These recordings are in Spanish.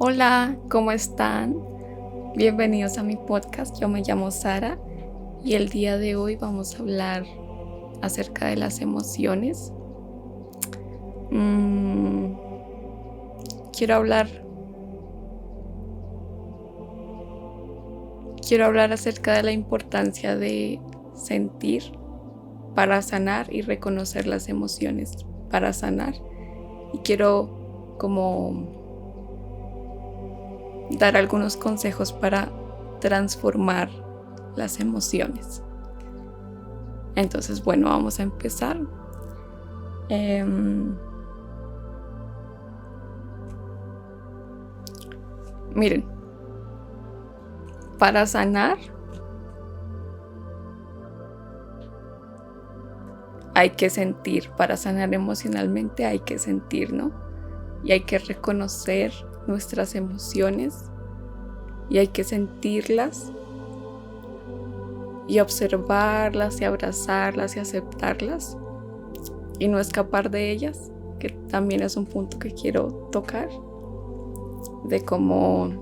Hola, ¿cómo están? Bienvenidos a mi podcast. Yo me llamo Sara y el día de hoy vamos a hablar acerca de las emociones. Mm, quiero hablar, quiero hablar acerca de la importancia de sentir para sanar y reconocer las emociones para sanar. Y quiero como dar algunos consejos para transformar las emociones. Entonces, bueno, vamos a empezar. Em, Miren, para sanar hay que sentir, para sanar emocionalmente hay que sentir, ¿no? Y hay que reconocer nuestras emociones y hay que sentirlas y observarlas y abrazarlas y aceptarlas y no escapar de ellas, que también es un punto que quiero tocar, de como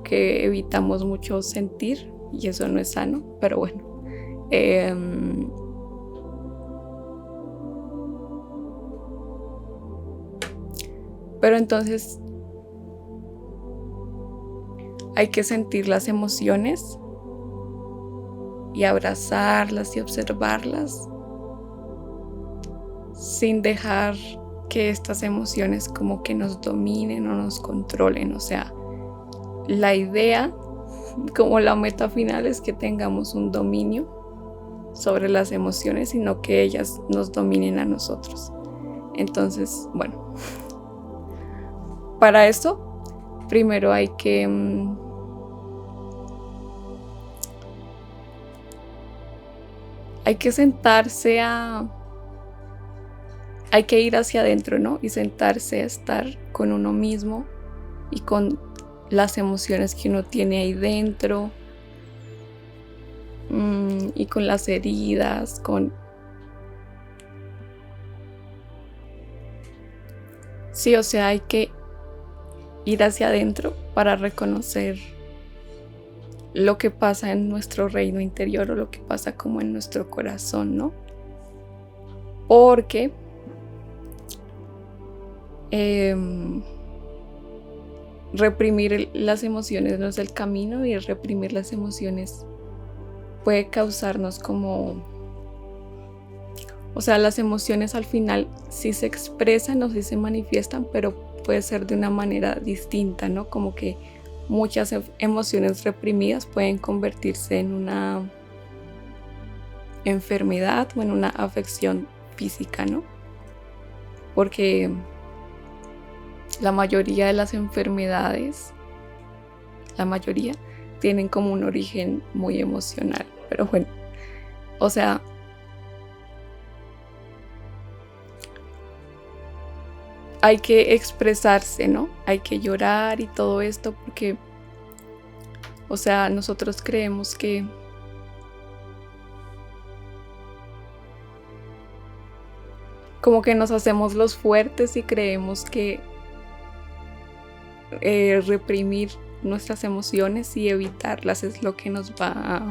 que evitamos mucho sentir y eso no es sano, pero bueno. Pero entonces hay que sentir las emociones y abrazarlas y observarlas sin dejar que estas emociones como que nos dominen o nos controlen. O sea, la idea, como la meta final, es que tengamos un dominio sobre las emociones, sino que ellas nos dominen a nosotros. Entonces, bueno, para eso primero hay que sentarse hay que ir hacia adentro, ¿no? Y sentarse a estar con uno mismo y con las emociones que uno tiene ahí dentro, y con las heridas, Sí, o sea, hay que ir hacia adentro para reconocer lo que pasa en nuestro reino interior o lo que pasa como en nuestro corazón, ¿no? Porque reprimir las emociones no es el camino y reprimir las emociones puede causarnos o sea, las emociones al final sí se expresan o sí se manifiestan, pero puede ser de una manera distinta, ¿no? Como que muchas emociones reprimidas pueden convertirse en una enfermedad o en una afección física, ¿no? Porque la mayoría de las enfermedades, la mayoría, tienen como un origen muy emocional. Pero bueno, o sea, hay que expresarse, ¿no? Hay que llorar y todo esto porque, o sea, nosotros creemos que como que nos hacemos los fuertes y creemos que reprimir nuestras emociones y evitarlas es lo que nos va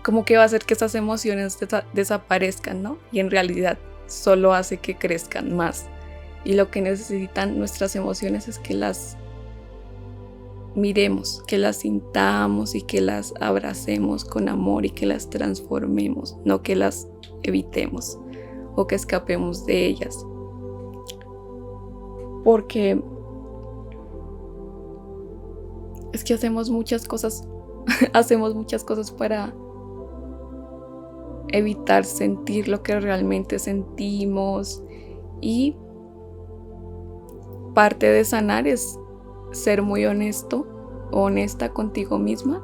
como que va a hacer que esas emociones desaparezcan, ¿no? Y en realidad solo hace que crezcan más. Y lo que necesitan nuestras emociones es que las miremos, que las sintamos y que las abracemos con amor y que las transformemos, no que las evitemos o que escapemos de ellas. Porque es que hacemos muchas cosas, hacemos muchas cosas para evitar sentir lo que realmente sentimos, y parte de sanar es ser muy honesto o honesta contigo misma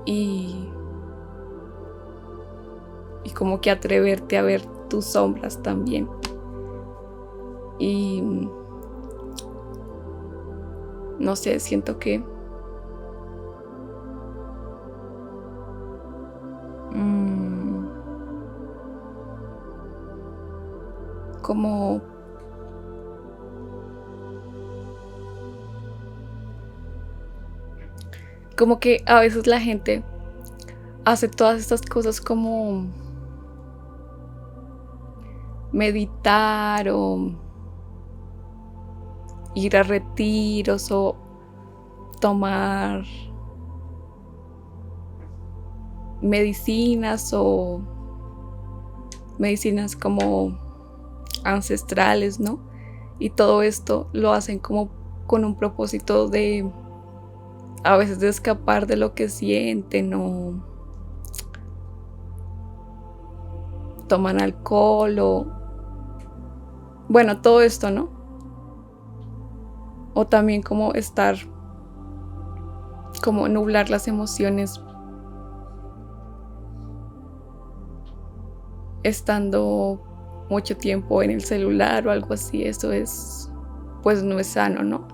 y como que atreverte a ver tus sombras también. Y no sé, siento que como Como que a veces la gente hace todas estas cosas como meditar o ir a retiros o tomar medicinas o medicinas como ancestrales, ¿no? Y todo esto lo hacen como con un propósito de a veces de escapar de lo que sienten o toman alcohol o bueno, todo esto, ¿no? O también como estar, como nublar las emociones estando mucho tiempo en el celular o algo así, eso es, pues no es sano, ¿no?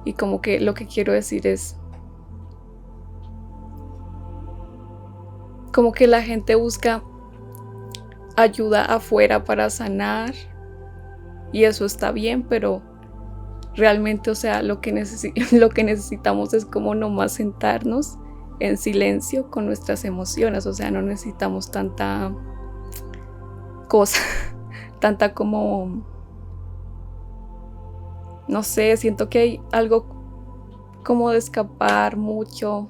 Y como que lo que quiero decir es, como que la gente busca ayuda afuera para sanar y eso está bien, pero realmente, o sea, lo que lo que necesitamos es como nomás sentarnos en silencio con nuestras emociones, o sea, no necesitamos tanta cosa, tanta como, no sé, siento que hay algo como de escapar mucho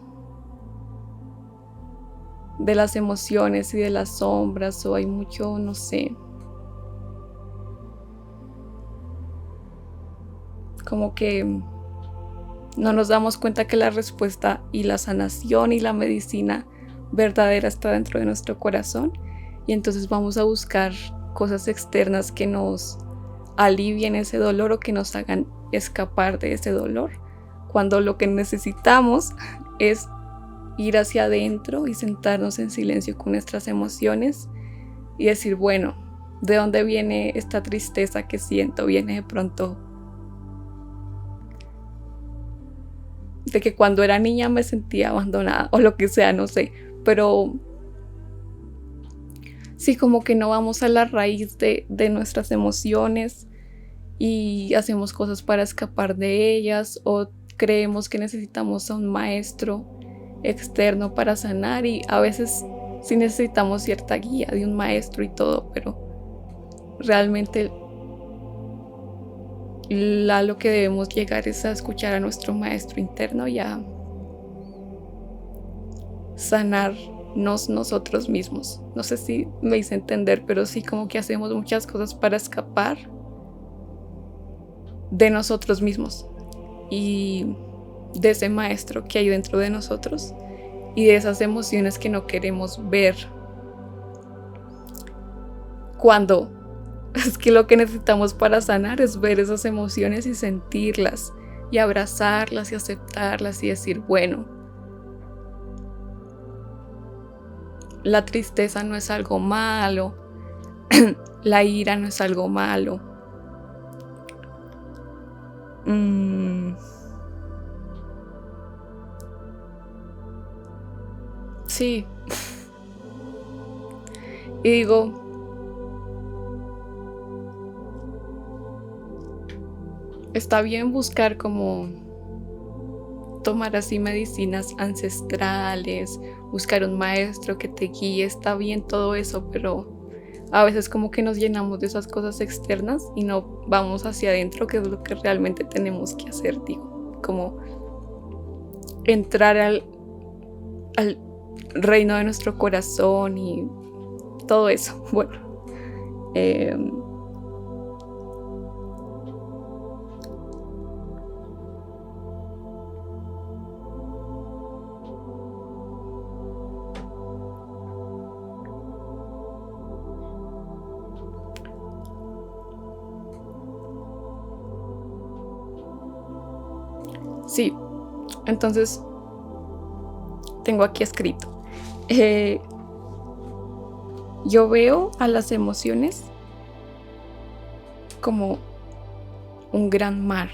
de las emociones y de las sombras, o hay mucho, no sé, como que no nos damos cuenta que la respuesta y la sanación y la medicina verdadera está dentro de nuestro corazón y entonces vamos a buscar cosas externas que nos alivien ese dolor o que nos hagan escapar de ese dolor, cuando lo que necesitamos es ir hacia adentro y sentarnos en silencio con nuestras emociones y decir, bueno, ¿de dónde viene esta tristeza que siento? Viene de pronto de que cuando era niña me sentía abandonada o lo que sea, no sé, pero sí, como que no vamos a la raíz de nuestras emociones y hacemos cosas para escapar de ellas o creemos que necesitamos a un maestro externo para sanar y a veces sí necesitamos cierta guía de un maestro y todo, pero realmente lo que debemos llegar es a escuchar a nuestro maestro interno y a sanarnos nosotros mismos. No sé si me hice entender, pero sí como que hacemos muchas cosas para escapar de nosotros mismos y de ese maestro que hay dentro de nosotros y de esas emociones que no queremos ver cuando es que lo que necesitamos para sanar es ver esas emociones y sentirlas y abrazarlas y aceptarlas y decir, bueno, la tristeza no es algo malo, la ira no es algo malo. Sí. Y digo, está bien buscar como tomar así medicinas ancestrales, buscar un maestro que te guíe, está bien todo eso, pero a veces como que nos llenamos de esas cosas externas y no vamos hacia adentro, que es lo que realmente tenemos que hacer, digo, como entrar al reino de nuestro corazón y todo eso. Bueno, sí, entonces tengo aquí escrito. Yo veo a las emociones como un gran mar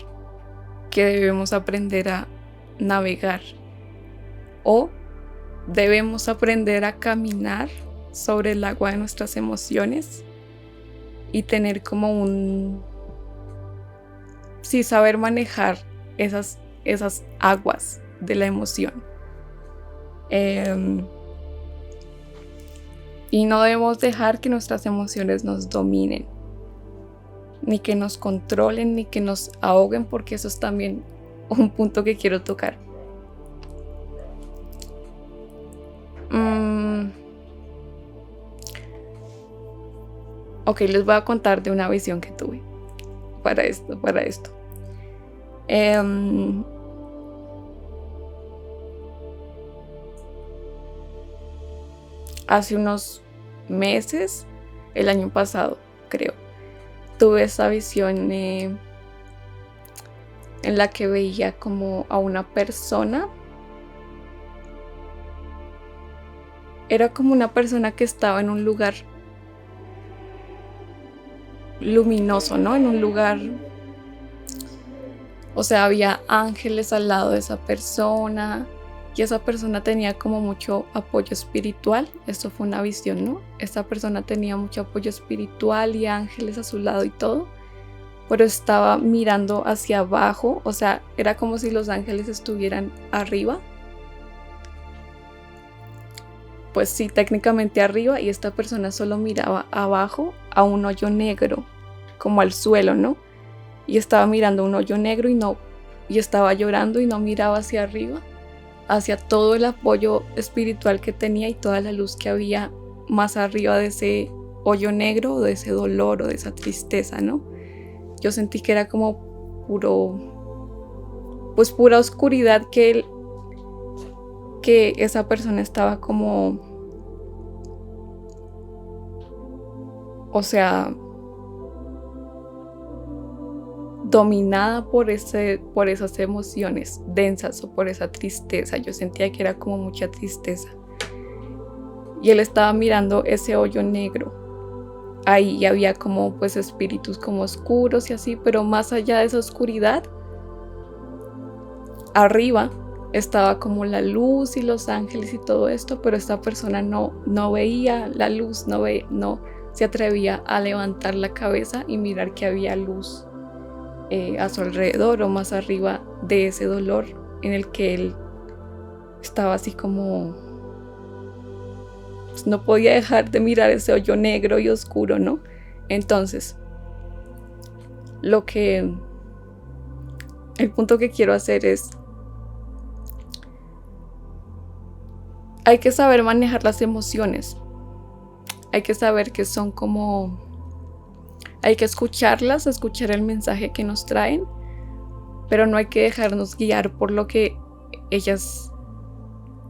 que debemos aprender a navegar o debemos aprender a caminar sobre el agua de nuestras emociones y tener como sí, saber manejar esas aguas de la emoción. Em, y no debemos dejar que nuestras emociones nos dominen, ni que nos controlen, ni que nos ahoguen, porque eso es también un punto que quiero tocar. Ok, les voy a contar de una visión que tuve para esto. Hace unos meses, el año pasado, creo, tuve esa visión en la que veía como a una persona. Era como una persona que estaba en un lugar luminoso, ¿no? En un lugar, o sea, había ángeles al lado de esa persona y esa persona tenía como mucho apoyo espiritual. Esto fue una visión, ¿no? Esta persona tenía mucho apoyo espiritual y ángeles a su lado y todo, pero estaba mirando hacia abajo, o sea, era como si los ángeles estuvieran arriba. Pues sí, técnicamente arriba, y esta persona solo miraba abajo a un hoyo negro, como al suelo, ¿no? Y estaba mirando un hoyo negro y estaba llorando y no miraba hacia arriba, hacia todo el apoyo espiritual que tenía y toda la luz que había más arriba de ese hoyo negro, o de ese dolor o de esa tristeza, ¿no? Yo sentí que era como pura oscuridad, que esa persona estaba como, o sea, dominada por esas emociones densas o por esa tristeza. Yo sentía que era como mucha tristeza. Y él estaba mirando ese hoyo negro. Ahí había como pues espíritus como oscuros y así, pero más allá de esa oscuridad, arriba estaba como la luz y los ángeles y todo esto, pero esta persona no veía la luz, no se atrevía a levantar la cabeza y mirar que había luz a su alrededor o más arriba de ese dolor en el que él estaba así como, pues, no podía dejar de mirar ese hoyo negro y oscuro, ¿no? Entonces, el punto que quiero hacer es, hay que saber manejar las emociones, hay que saber que son como, hay que escucharlas, escuchar el mensaje que nos traen, pero no hay que dejarnos guiar por lo que ellas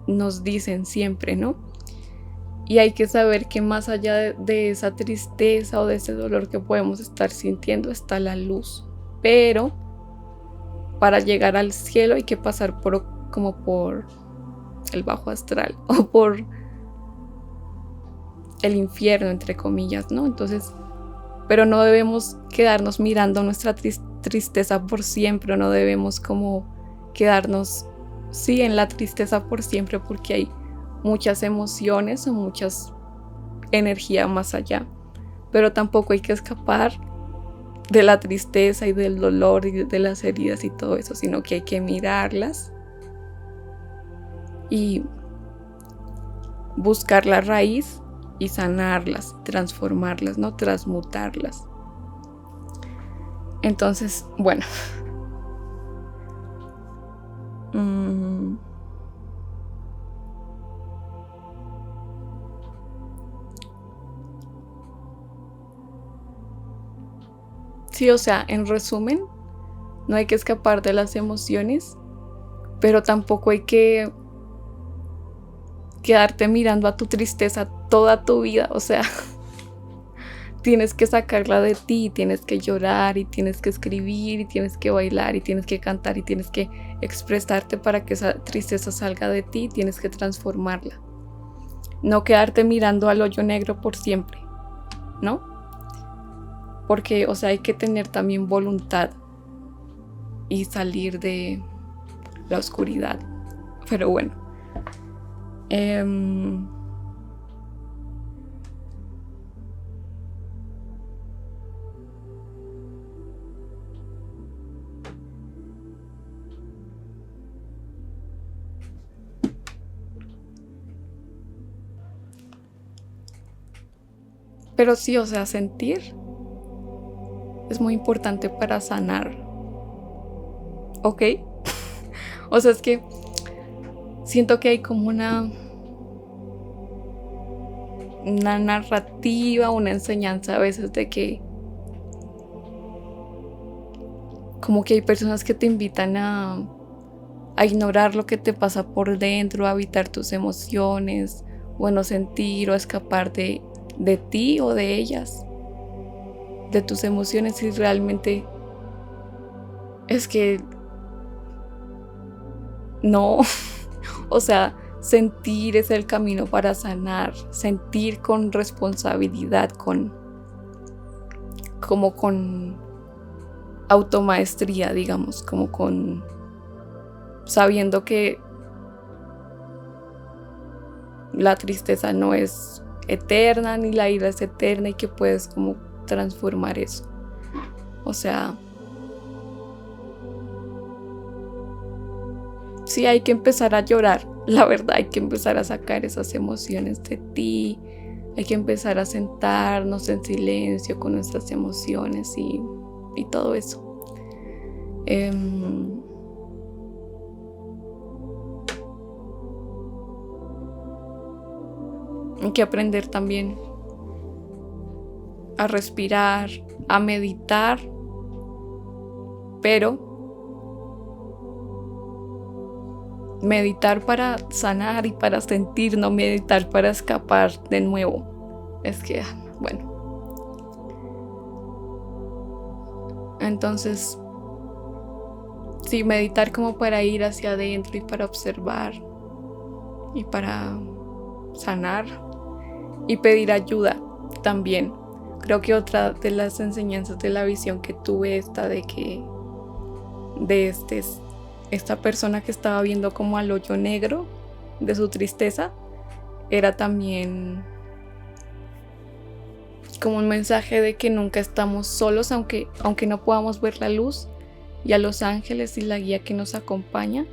nos dicen siempre, ¿no? Y hay que saber que más allá de esa tristeza o de ese dolor que podemos estar sintiendo está la luz. Pero para llegar al cielo hay que pasar como por el bajo astral o por el infierno, entre comillas, ¿no? Entonces, pero no debemos quedarnos mirando nuestra tristeza por siempre, no debemos como quedarnos, sí, en la tristeza por siempre, porque hay muchas emociones o muchas energía más allá, pero tampoco hay que escapar de la tristeza y del dolor y de las heridas y todo eso, sino que hay que mirarlas y buscar la raíz y sanarlas, transformarlas, no transmutarlas. Entonces, bueno, sí, o sea, en resumen, no hay que escapar de las emociones, pero tampoco hay que quedarte mirando a tu tristeza toda tu vida, o sea, tienes que sacarla de ti, tienes que llorar y tienes que escribir y tienes que bailar y tienes que cantar y tienes que expresarte para que esa tristeza salga de ti, tienes que transformarla. No quedarte mirando al hoyo negro por siempre, ¿no? Porque, o sea, hay que tener también voluntad y salir de la oscuridad. Pero bueno. Pero sí, o sea, sentir es muy importante para sanar, ¿ok? O sea, es que siento que hay como una narrativa, una enseñanza a veces de que como que hay personas que te invitan a ignorar lo que te pasa por dentro, a evitar tus emociones, o a no sentir o a escapar de ti o de ellas, de tus emociones, y realmente es que no. O sea, sentir es el camino para sanar, sentir con responsabilidad, como con automaestría, digamos, como con sabiendo que la tristeza no es eterna ni la ira es eterna y que puedes como transformar eso. O sea, sí hay que empezar a llorar, la verdad, hay que empezar a sacar esas emociones de ti, hay que empezar a sentarnos en silencio con nuestras emociones y todo eso. Hay que aprender también a respirar, a meditar, pero meditar para sanar y para sentir, no meditar para escapar de nuevo. Es que, bueno. Entonces, sí, meditar como para ir hacia adentro y para observar y para sanar y pedir ayuda también. Creo que otra de las enseñanzas de la visión que tuve esta persona que estaba viendo como al hoyo negro de su tristeza, era también como un mensaje de que nunca estamos solos, aunque no podamos ver la luz y a los ángeles y la guía que nos acompaña,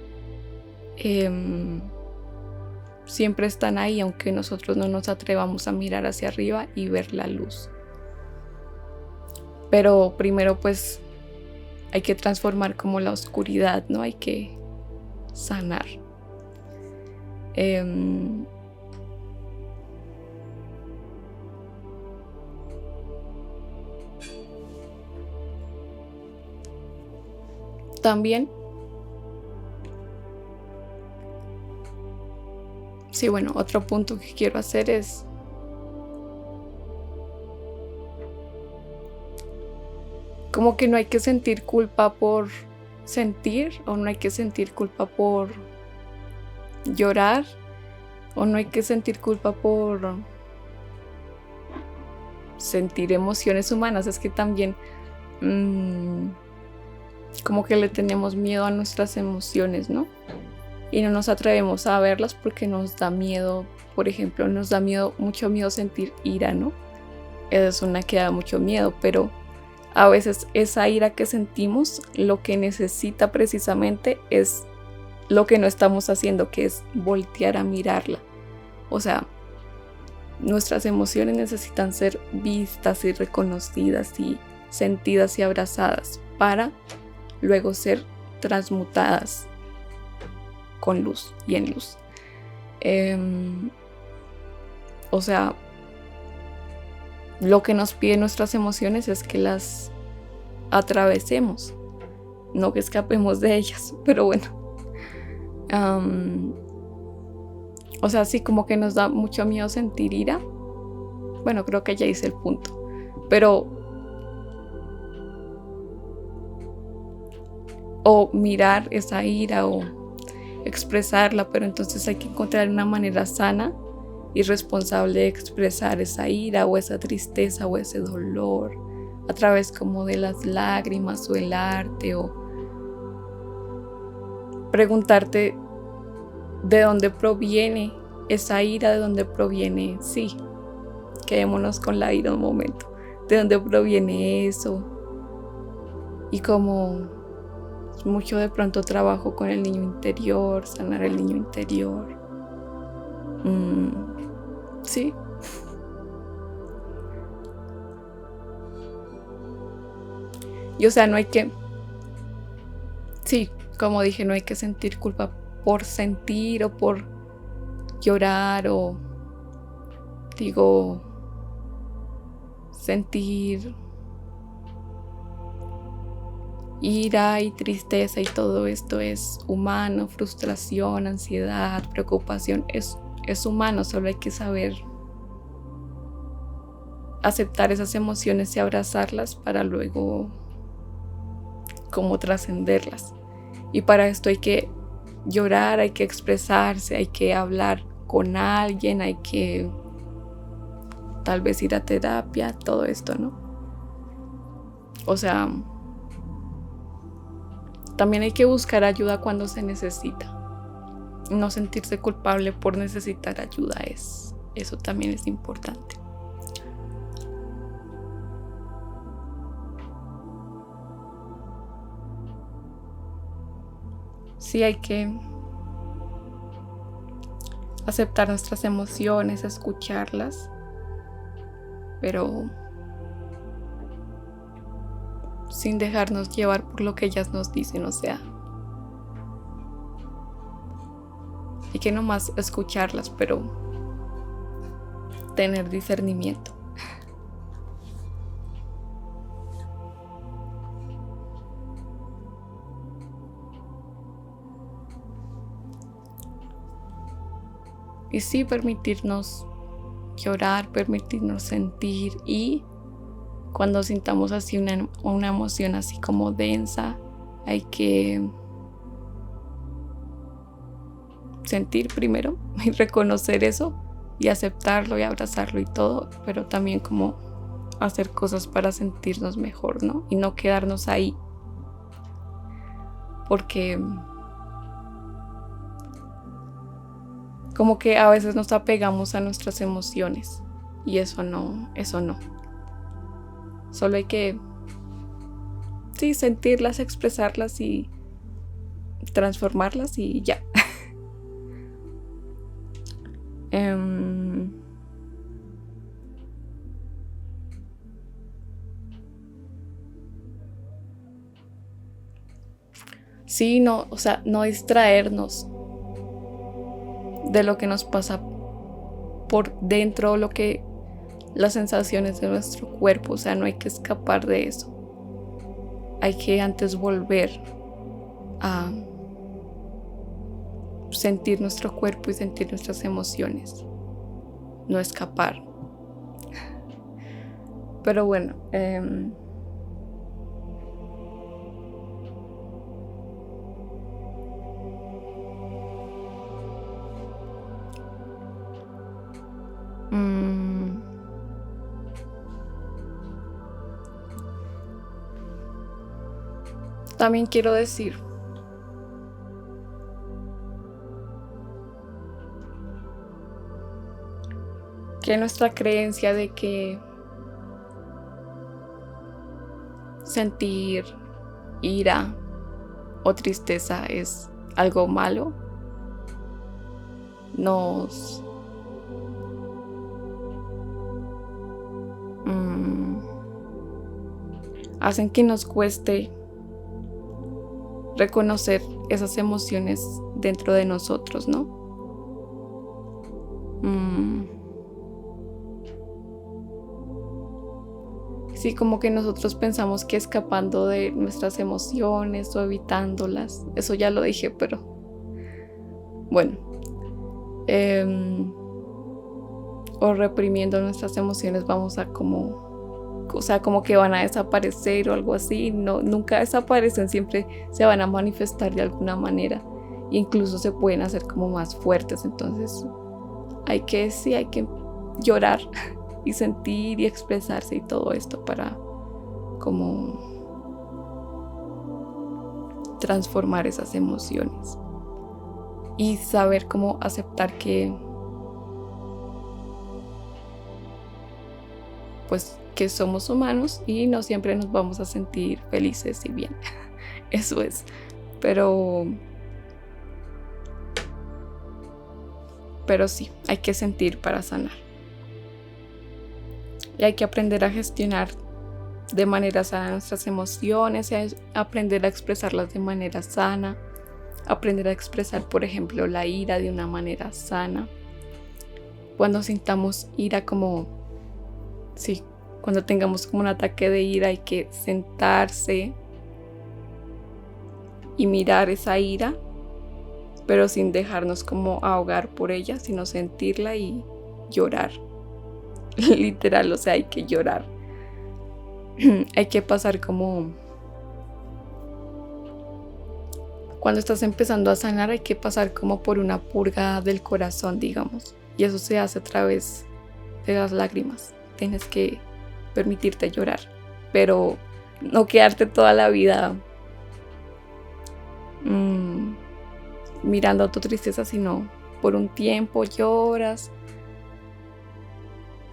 siempre están ahí, aunque nosotros no nos atrevamos a mirar hacia arriba y ver la luz. Pero primero pues hay que transformar como la oscuridad, ¿no? Hay que sanar. También, sí, bueno, otro punto que quiero hacer es como que no hay que sentir culpa por sentir, o no hay que sentir culpa por llorar, o no hay que sentir culpa por sentir emociones humanas. Es que también como que le tenemos miedo a nuestras emociones, ¿no? Y no nos atrevemos a verlas porque nos da miedo. Por ejemplo, nos da mucho miedo sentir ira, ¿no? Es una que da mucho miedo, pero a veces esa ira que sentimos lo que necesita precisamente es lo que no estamos haciendo, que es voltear a mirarla. O sea, nuestras emociones necesitan ser vistas y reconocidas y sentidas y abrazadas para luego ser transmutadas con luz y en luz. O sea, lo que nos piden nuestras emociones es que las atravesemos, no que escapemos de ellas, pero bueno. O sea, sí, como que nos da mucho miedo sentir ira. Bueno, creo que ya hice el punto, pero o mirar esa ira o expresarla, pero entonces hay que encontrar una manera sana y responsable de expresar esa ira o esa tristeza o ese dolor a través como de las lágrimas o el arte, o preguntarte de dónde proviene esa ira, de dónde proviene, sí, quedémonos con la ira un momento, de dónde proviene eso, y como mucho de pronto trabajo con el niño interior, sanar el niño interior. Sí. Y o sea, no hay que, sí, como dije, no hay que sentir culpa por sentir o por llorar o, digo, sentir ira y tristeza y todo esto es humano, frustración, ansiedad, preocupación, es humano, solo hay que saber aceptar esas emociones y abrazarlas para luego como trascenderlas. Y para esto hay que llorar, hay que expresarse, hay que hablar con alguien, hay que tal vez ir a terapia, todo esto, ¿no? O sea, también hay que buscar ayuda cuando se necesita. No sentirse culpable por necesitar ayuda, eso también es importante. Sí, hay que aceptar nuestras emociones, escucharlas, pero sin dejarnos llevar por lo que ellas nos dicen, o sea, hay que nomás escucharlas, pero tener discernimiento. Y sí, permitirnos llorar, permitirnos sentir, y cuando sintamos así una emoción así como densa, hay que sentir primero y reconocer eso y aceptarlo y abrazarlo y todo, pero también como hacer cosas para sentirnos mejor, ¿no? Y no quedarnos ahí, porque como que a veces nos apegamos a nuestras emociones y eso no. Solo hay que, sí, sentirlas, expresarlas y transformarlas y ya. Sí, no, o sea, no distraernos de lo que nos pasa por dentro, las sensaciones de nuestro cuerpo, o sea, no hay que escapar de eso. Hay que antes volver a sentir nuestro cuerpo y sentir nuestras emociones, no escapar. Pero bueno, también quiero decir que nuestra creencia de que sentir ira o tristeza es algo malo nos hacen que nos cueste reconocer esas emociones dentro de nosotros, ¿no? Sí, como que nosotros pensamos que escapando de nuestras emociones o evitándolas, eso ya lo dije, pero bueno, o reprimiendo nuestras emociones vamos a como que van a desaparecer o algo así. No, nunca desaparecen, siempre se van a manifestar de alguna manera, e incluso se pueden hacer como más fuertes. Entonces hay que llorar y sentir y expresarse y todo esto para como transformar esas emociones y saber cómo aceptar que pues que somos humanos y no siempre nos vamos a sentir felices y bien. Eso es, pero sí, hay que sentir para sanar. Y hay que aprender a gestionar de manera sana nuestras emociones, aprender a expresarlas de manera sana, aprender a expresar, por ejemplo, la ira de una manera sana. Cuando sintamos ira cuando tengamos como un ataque de ira, hay que sentarse y mirar esa ira, pero sin dejarnos como ahogar por ella, sino sentirla y llorar. Literal, o sea, hay que llorar. Hay que pasar como... Cuando estás empezando a sanar, hay que pasar como por una purga del corazón, digamos. Y eso se hace a través de las lágrimas. Tienes que permitirte llorar, pero no quedarte toda la vida mirando tu tristeza, sino por un tiempo lloras,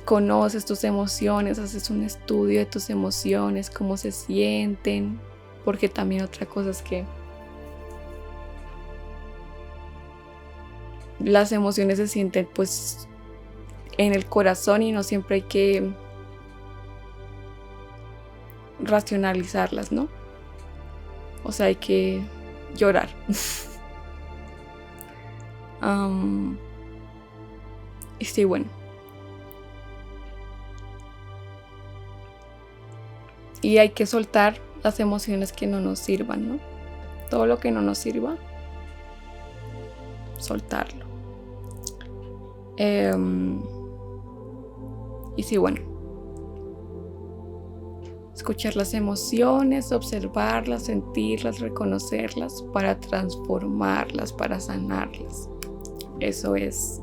conoces tus emociones, haces un estudio de tus emociones, cómo se sienten, porque también otra cosa es que las emociones se sienten pues en el corazón y no siempre hay que racionalizarlas, ¿no? O sea, hay que llorar. Y sí, bueno. Y hay que soltar las emociones que no nos sirvan, ¿no? Todo lo que no nos sirva, soltarlo. Y sí, bueno. Escuchar las emociones, observarlas, sentirlas, reconocerlas para transformarlas, para sanarlas. Eso es.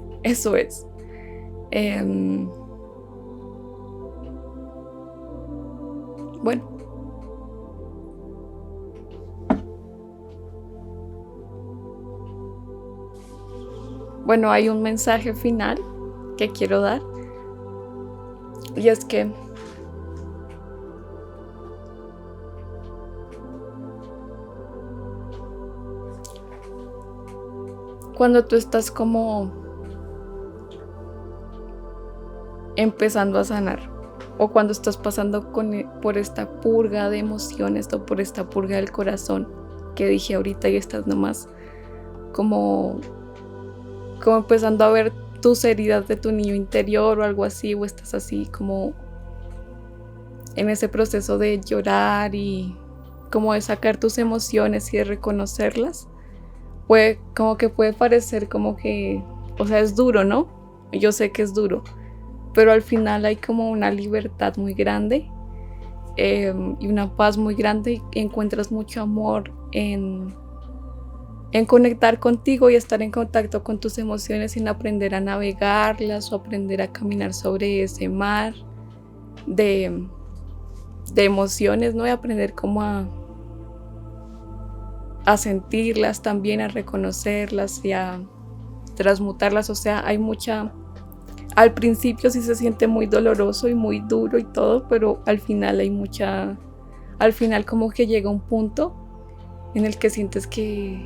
Bueno. Bueno, hay un mensaje final que quiero dar. Y es que cuando tú estás como empezando a sanar, o cuando estás pasando por esta purga de emociones o por esta purga del corazón que dije ahorita, y estás nomás como empezando a ver tus heridas de tu niño interior o algo así, o estás así como en ese proceso de llorar y como de sacar tus emociones y de reconocerlas, puede parecer como que, o sea, es duro, ¿no? Yo sé que es duro, pero al final hay como una libertad muy grande y una paz muy grande, y encuentras mucho amor en conectar contigo y estar en contacto con tus emociones, en aprender a navegarlas o aprender a caminar sobre ese mar de emociones, ¿no? Y aprender cómo a sentirlas también, a reconocerlas y a transmutarlas. O sea, hay mucha... Al principio sí se siente muy doloroso y muy duro y todo, pero al final al final como que llega un punto en el que sientes que,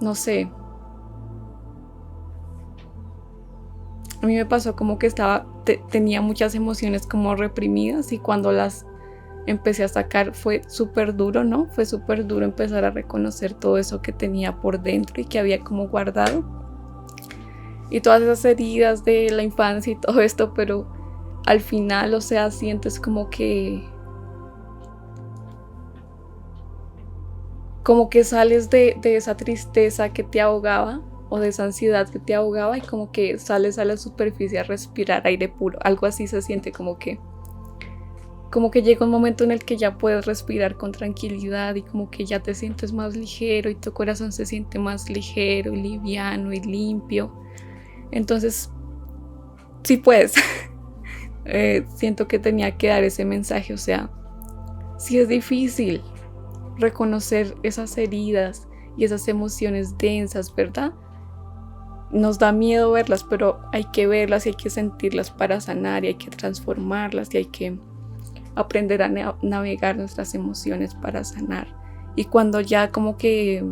no sé, a mí me pasó como que tenía muchas emociones como reprimidas, y cuando las empecé a sacar fue súper duro, ¿no? Fue súper duro empezar a reconocer todo eso que tenía por dentro y que había como guardado, y todas esas heridas de la infancia y todo esto, pero al final, o sea, sientes como que sales de esa tristeza que te ahogaba, o de esa ansiedad que te ahogaba, y como que sales a la superficie a respirar aire puro. Algo así se siente, como que llega un momento en el que ya puedes respirar con tranquilidad y como que ya te sientes más ligero y tu corazón se siente más ligero y liviano y limpio. Entonces, sí puedes. Siento que tenía que dar ese mensaje. O sea, sí es difícil reconocer esas heridas y esas emociones densas, ¿verdad? Nos da miedo verlas, pero hay que verlas y hay que sentirlas para sanar, y hay que transformarlas, y hay que aprender a navegar nuestras emociones para sanar. Y cuando ya como que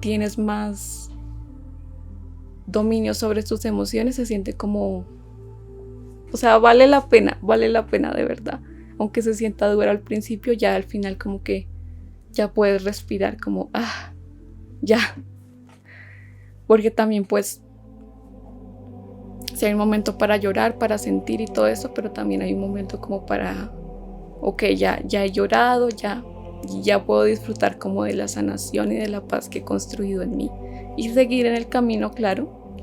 tienes más dominio sobre tus emociones, se siente como O sea, vale la pena de verdad. Aunque se sienta duro al principio, ya al final como que ya puedes respirar como, ya. Porque también pues, si hay un momento para llorar, para sentir y todo eso, pero también hay un momento como para, ok, ya he llorado, ya puedo disfrutar como de la sanación y de la paz que he construido en mí. Y seguir en el camino, claro.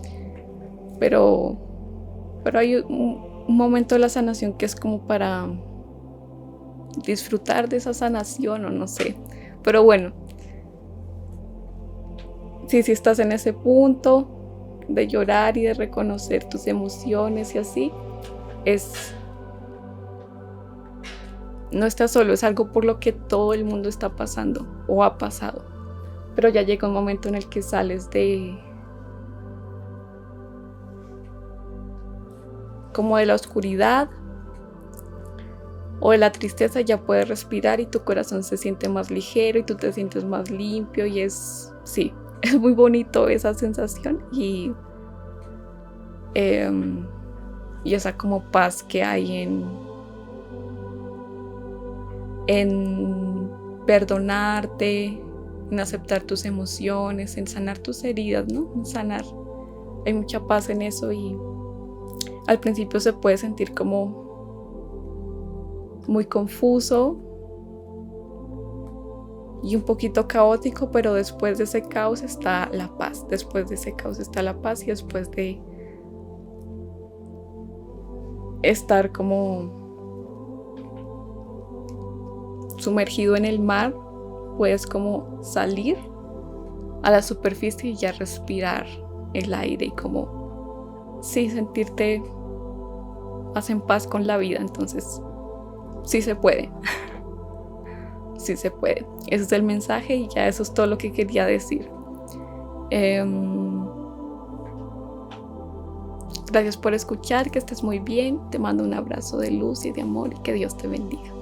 Pero hay un momento de la sanación que es como para disfrutar de esa sanación o no sé. Pero bueno, si estás en ese punto de llorar y de reconocer tus emociones y así, no estás solo, es algo por lo que todo el mundo está pasando o ha pasado. Pero ya llega un momento en el que sales como de la oscuridad o de la tristeza, ya puedes respirar y tu corazón se siente más ligero y tú te sientes más limpio y es muy bonito esa sensación y esa como paz que hay en perdonarte, en aceptar tus emociones, en sanar tus heridas, ¿no? En sanar. Hay mucha paz en eso y al principio se puede sentir como muy confuso y un poquito caótico, pero después de ese caos está la paz. Después de ese caos está la paz y después de estar como sumergido en el mar, puedes como salir a la superficie y ya respirar el aire y como sentirte más en paz con la vida. Entonces sí se puede. Sí se puede. Ese es el mensaje y ya eso es todo lo que quería decir. Gracias por escuchar, que estés muy bien. Te mando un abrazo de luz y de amor y que Dios te bendiga.